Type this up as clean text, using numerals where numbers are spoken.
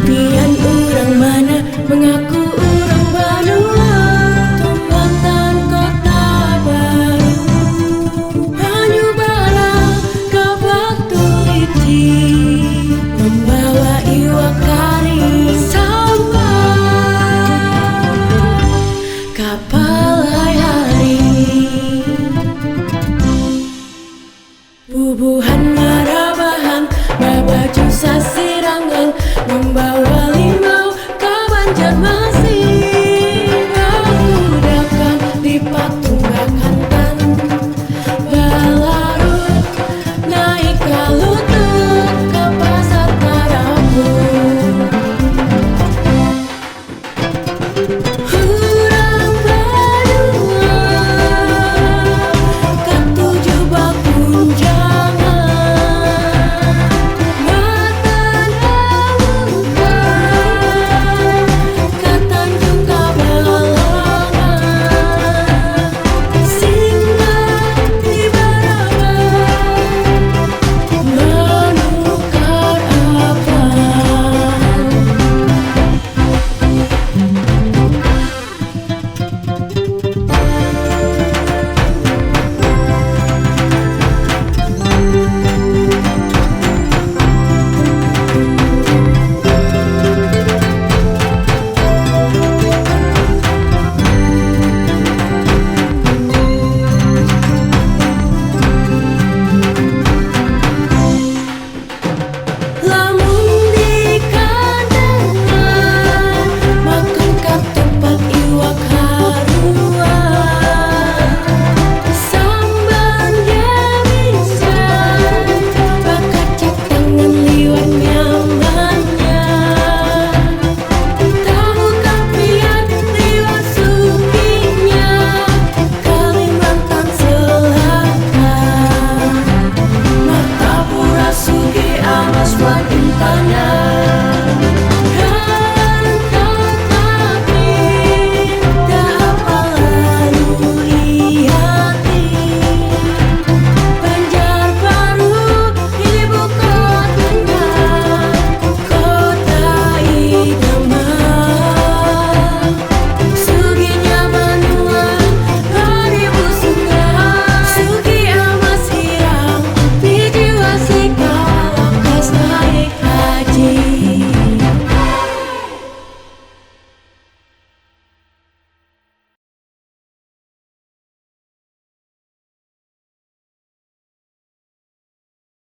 Pian urang mana mengaku urang Banua, Tumbatan kota baru. Hanyu bala ke batu iti, membawa iwak kari sampai kapal hari. Bubuhan marabahan babaju sasirangan, membawa limau ke Banjarmasin. Babudakan di patunggakan tan balarut, naik ke lutut ke pasar Tarabung.